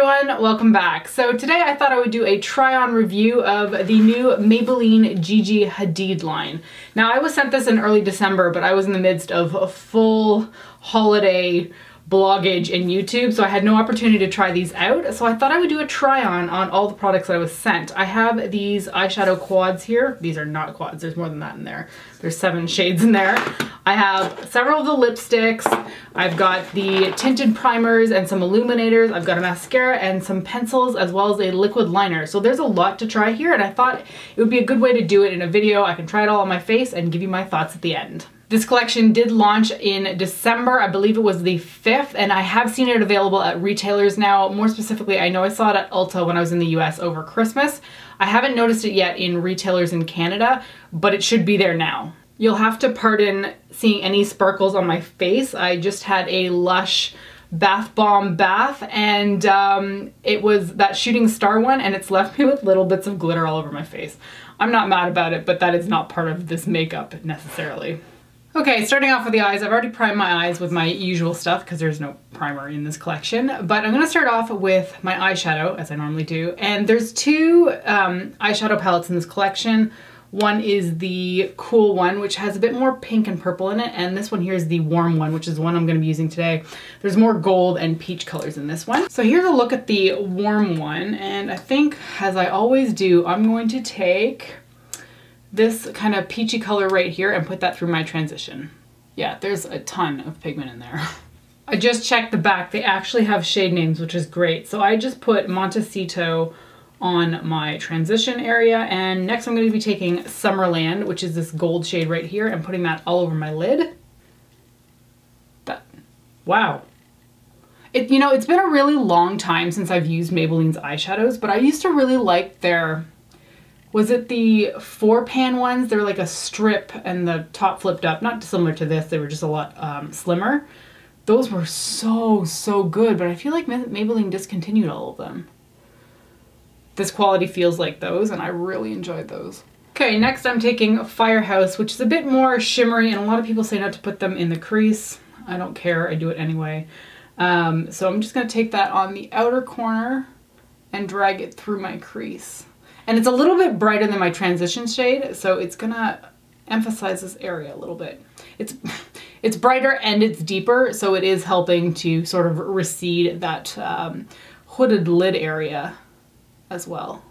everyone, welcome back. So today I thought I would do a try-on review of the new Maybelline Gigi Hadid line. Now I was sent this in early December, but I was in the midst of a full holiday bloggage in YouTube, so I had no opportunity to try these out. So I thought I would do a try-on on all the products that I was sent. I have these eyeshadow quads here. These are not quads, there's more than that in there. There's 7 shades in there. I have several of the lipsticks. I've got the tinted primers and some illuminators. I've got a mascara and some pencils as well as a liquid liner. So there's a lot to try here, and I thought it would be a good way to do it in a video. I can try it all on my face and give you my thoughts at the end. This collection did launch in December, I believe it was the 5th, and I have seen it available at retailers now. More specifically, I know I saw it at Ulta when I was in the US over Christmas. I haven't noticed it yet in retailers in Canada, but it should be there now. You'll have to pardon seeing any sparkles on my face. I just had a Lush bath bomb bath, and it was that shooting star one, and it's left me with little bits of glitter all over my face. I'm not mad about it, but that is not part of this makeup necessarily. Okay, starting off with the eyes, I've already primed my eyes with my usual stuff because there's no primer in this collection, but I'm going to start off with my eyeshadow, as I normally do, and there's 2 eyeshadow palettes in this collection. One is the cool one, which has a bit more pink and purple in it, and this one here is the warm one, which is the one I'm going to be using today. There's more gold and peach colors in this one. So here's a look at the warm one, and I think, as I always do, I'm going to take this kind of peachy color right here and put that through my transition. Yeah, there's a ton of pigment in there. I just checked the back. They actually have shade names, which is great. So I just put Montecito on my transition area, and next I'm going to be taking Summerland, which is this gold shade right here, and putting that all over my lid. Wow. You know, it's been a really long time since I've used Maybelline's eyeshadows, but I used to really like their, was it the 4-pan ones? They were like a strip and the top flipped up. Not similar to this, they were just a lot slimmer. Those were so good, but I feel like Maybelline discontinued all of them. This quality feels like those, and I really enjoyed those. Okay, next I'm taking Firehouse, which is a bit more shimmery, and a lot of people say not to put them in the crease. I don't care, I do it anyway. So I'm just gonna take that on the outer corner and drag it through my crease. And it's a little bit brighter than my transition shade, so it's gonna emphasize this area a little bit. It's brighter and it's deeper, so it is helping to sort of recede that hooded lid area as well.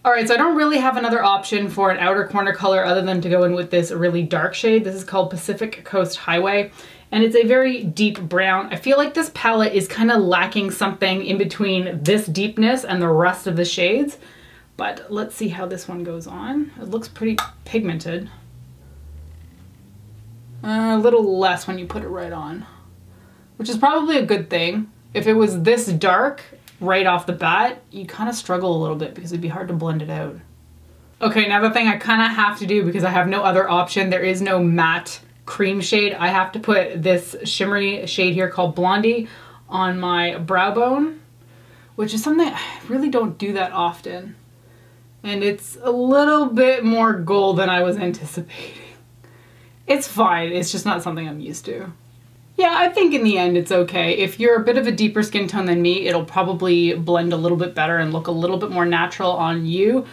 All right, so I don't really have another option for an outer corner color other than to go in with this really dark shade. This is called Pacific Coast Highway, and it's a very deep brown. I feel like this palette is kind of lacking something in between this deepness and the rest of the shades, but let's see how this one goes on. It looks pretty pigmented. A little less when you put it right on, which is probably a good thing. If it was this dark right off the bat, you kind of struggle a little bit because it'd be hard to blend it out. Okay, now the thing I kind of have to do because I have no other option, there is no matte cream shade. I have to put this shimmery shade here called Blondie on my brow bone, which is something I really don't do that often. And it's a little bit more gold than I was anticipating. It's fine, it's just not something I'm used to. Yeah, I think in the end it's okay. If you're a bit of a deeper skin tone than me, it'll probably blend a little bit better and look a little bit more natural on you.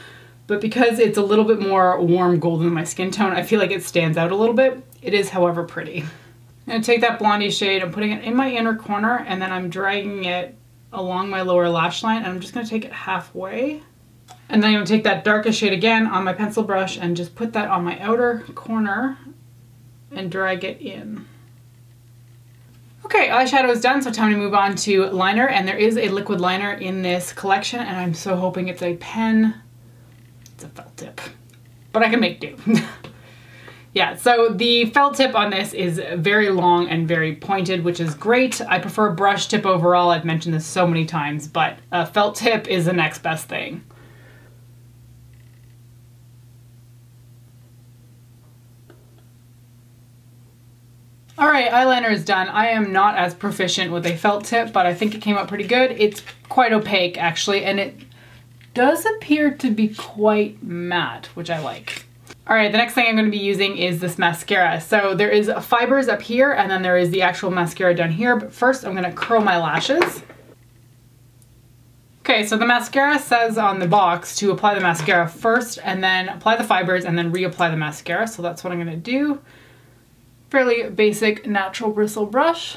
But because it's a little bit more warm gold than my skin tone, I feel like it stands out a little bit. It is, however, pretty. I'm gonna take that Blondie shade, I'm putting it in my inner corner, and then I'm dragging it along my lower lash line, and I'm just gonna take it halfway. And then I'm gonna take that darkest shade again on my pencil brush and just put that on my outer corner and drag it in. Okay, eyeshadow is done, so time to move on to liner, and there is a liquid liner in this collection, and I'm so hoping it's a pen. It's a felt tip, but I can make do. Yeah, so the felt tip on this is very long and very pointed, which is great. I prefer brush tip overall. I've mentioned this so many times, but a felt tip is the next best thing. All right, eyeliner is done. I am not as proficient with a felt tip, but I think it came out pretty good. It's quite opaque actually, and it does appear to be quite matte, which I like. All right, the next thing I'm going to be using is this mascara. So there is fibers up here, and then there is the actual mascara down here. But first I'm going to curl my lashes. Okay, so the mascara says on the box to apply the mascara first and then apply the fibers and then reapply the mascara. So that's what I'm gonna do. Fairly basic natural bristle brush.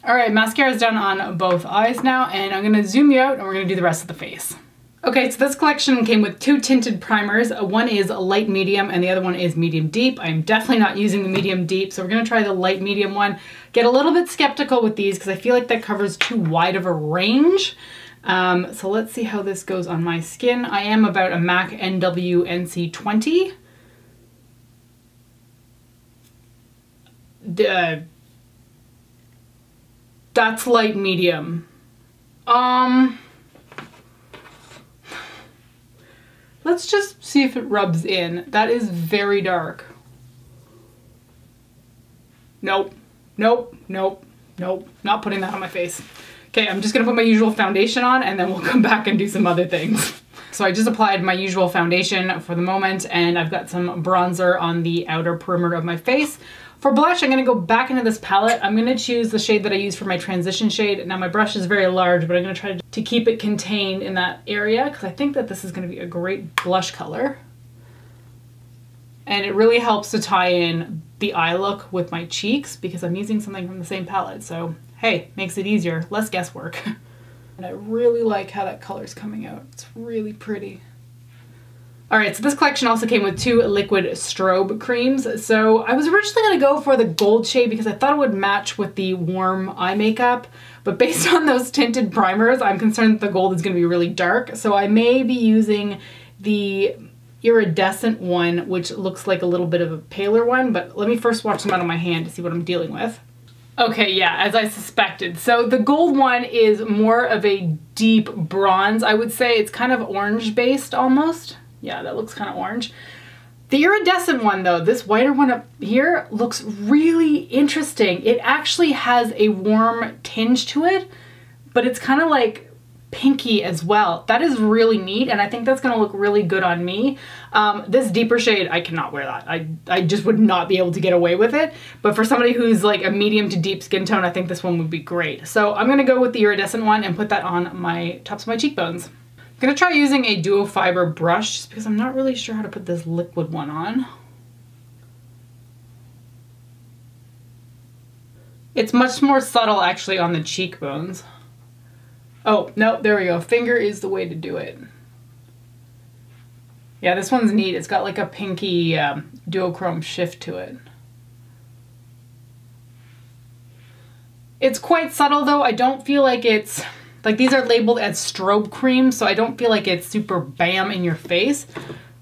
All right, mascara is done on both eyes now, and I'm gonna zoom you out and we're gonna do the rest of the face. Okay, so this collection came with 2 tinted primers. One is light medium and the other one is medium deep. I'm definitely not using the medium deep, so we're gonna try the light medium one. Get a little bit skeptical with these because I feel like that covers too wide of a range. So let's see how this goes on my skin. I am about a MAC NWNC20. That's light medium. Let's just see if it rubs in. That is very dark. Nope, nope, nope, nope. Not putting that on my face. Okay, I'm just gonna put my usual foundation on and then we'll come back and do some other things. So I just applied my usual foundation for the moment and I've got some bronzer on the outer perimeter of my face. For blush, I'm gonna go back into this palette. I'm gonna choose the shade that I use for my transition shade. Now my brush is very large, but I'm gonna try to keep it contained in that area because I think that this is gonna be a great blush color. And it really helps to tie in the eye look with my cheeks because I'm using something from the same palette. So hey, makes it easier, less guesswork. And I really like how that color's coming out. It's really pretty. All right, so this collection also came with 2 liquid strobe creams. So I was originally gonna go for the gold shade because I thought it would match with the warm eye makeup, but based on those tinted primers, I'm concerned that the gold is gonna be really dark. So I may be using the iridescent one, which looks like a little bit of a paler one, but let me first swatch them out on my hand to see what I'm dealing with. Okay, yeah, as I suspected. So the gold one is more of a deep bronze, I would say. It's kind of orange based almost. Yeah, that looks kind of orange. The iridescent one though, this whiter one up here, looks really interesting. It actually has a warm tinge to it, but it's kind of like pinky as well. That is really neat, and I think that's gonna look really good on me. This deeper shade, I cannot wear that. I just would not be able to get away with it. But for somebody who's like a medium to deep skin tone, I think this one would be great. So I'm gonna go with the iridescent one and put that on my tops of my cheekbones. I'm gonna try using a duo fiber brush just because I'm not really sure how to put this liquid one on. It's much more subtle actually on the cheekbones. Oh, no, there we go. Finger is the way to do it. Yeah, this one's neat. It's got like a pinky duochrome shift to it. It's quite subtle though. I don't feel like it's, like these are labeled as strobe cream, so I don't feel like it's super bam in your face,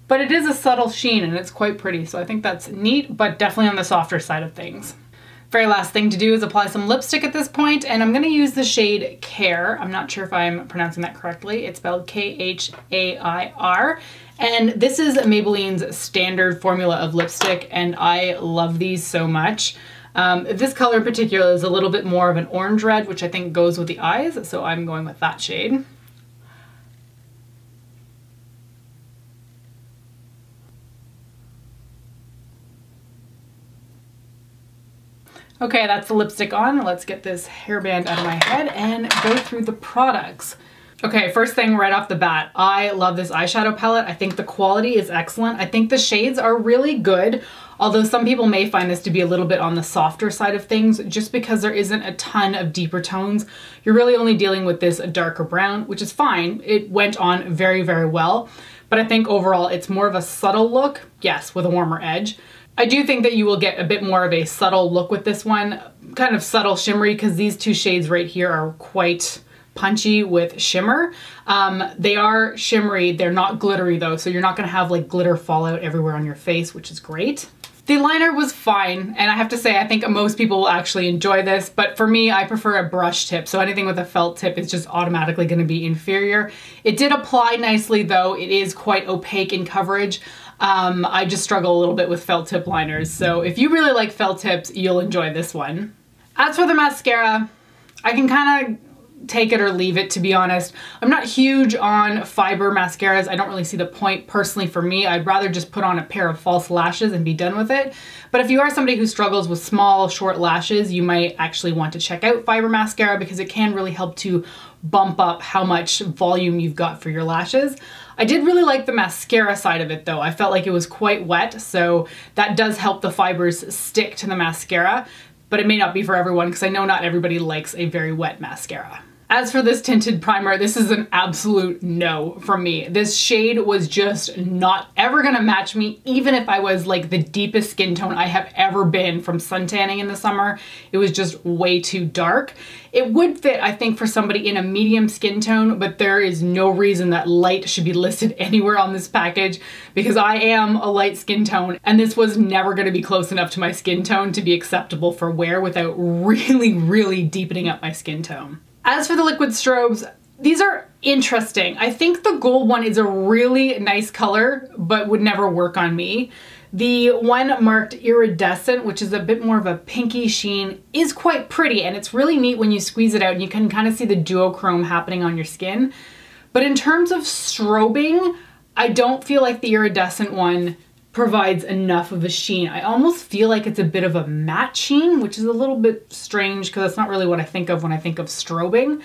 but it is a subtle sheen and it's quite pretty. So I think that's neat, but definitely on the softer side of things. Very last thing to do is apply some lipstick at this point, and I'm gonna use the shade Khair. I'm not sure if I'm pronouncing that correctly. It's spelled K-H-A-I-R. And this is Maybelline's standard formula of lipstick, and I love these so much. This color in particular is a little bit more of an orange red, which I think goes with the eyes, so I'm going with that shade. Okay, that's the lipstick on. Let's get this hairband out of my head and go through the products. Okay, first thing right off the bat, I love this eyeshadow palette. I think the quality is excellent. I think the shades are really good, although some people may find this to be a little bit on the softer side of things just because there isn't a ton of deeper tones. You're really only dealing with this darker brown, which is fine. It went on very, very well, but I think overall it's more of a subtle look, yes, with a warmer edge. I do think that you will get a bit more of a subtle look with this one, kind of subtle shimmery, because these 2 shades right here are quite punchy with shimmer. They are shimmery, they're not glittery though, so you're not gonna have like glitter fallout everywhere on your face, which is great. The liner was fine, and I have to say I think most people will actually enjoy this, but for me I prefer a brush tip, so anything with a felt tip is just automatically gonna be inferior. It did apply nicely though, it is quite opaque in coverage. I just struggle a little bit with felt tip liners, so if you really like felt tips, you'll enjoy this one. As for the mascara, I can kind of take it or leave it, to be honest. I'm not huge on fiber mascaras. I don't really see the point personally for me. I'd rather just put on a pair of false lashes and be done with it. But if you are somebody who struggles with small, short lashes, you might actually want to check out fiber mascara because it can really help to bump up how much volume you've got for your lashes. I did really like the mascara side of it though. I felt like it was quite wet, so that does help the fibers stick to the mascara, but it may not be for everyone because I know not everybody likes a very wet mascara. As for this tinted primer, this is an absolute no from me. This shade was just not ever gonna match me, even if I was like the deepest skin tone I have ever been from suntanning in the summer. It was just way too dark. It would fit, I think, for somebody in a medium skin tone, but there is no reason that light should be listed anywhere on this package because I am a light skin tone and this was never gonna be close enough to my skin tone to be acceptable for wear without really, really deepening up my skin tone. As for the liquid strobes, these are interesting. I think the gold one is a really nice color, but would never work on me. The one marked iridescent, which is a bit more of a pinky sheen, is quite pretty, and it's really neat when you squeeze it out and you can kind of see the duochrome happening on your skin. But in terms of strobing, I don't feel like the iridescent one provides enough of a sheen. I almost feel like it's a bit of a matte sheen, which is a little bit strange because that's not really what I think of when I think of strobing.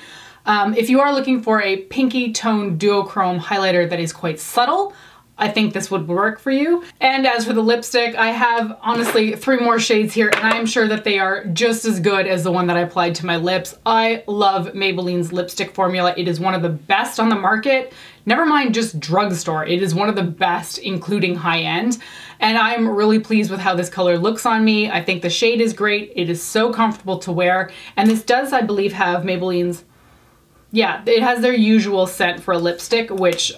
If you are looking for a pinky toned duochrome highlighter that is quite subtle, I think this would work for you. And as for the lipstick, I have honestly 3 more shades here and I am sure that they are just as good as the one that I applied to my lips. I love Maybelline's lipstick formula. It is one of the best on the market. Never mind just drugstore, it is one of the best, including high-end. And I'm really pleased with how this color looks on me. I think the shade is great. It is so comfortable to wear. And this does, I believe, have Maybelline's, yeah, it has their usual scent for a lipstick, which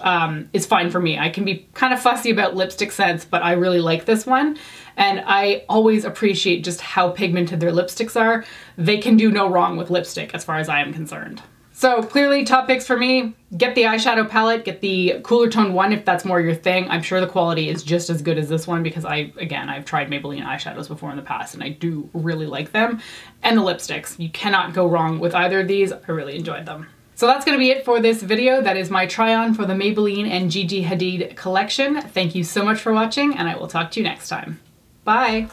is fine for me. I can be kind of fussy about lipstick scents, but I really like this one. And I always appreciate just how pigmented their lipsticks are. They can do no wrong with lipstick as far as I am concerned. So clearly top picks for me, get the eyeshadow palette, get the cooler tone one if that's more your thing. I'm sure the quality is just as good as this one because I've tried Maybelline eyeshadows before in the past and I do really like them. And the lipsticks, you cannot go wrong with either of these. I really enjoyed them. So that's gonna be it for this video. That is my try on for the Maybelline and Gigi Hadid collection. Thank you so much for watching and I will talk to you next time. Bye.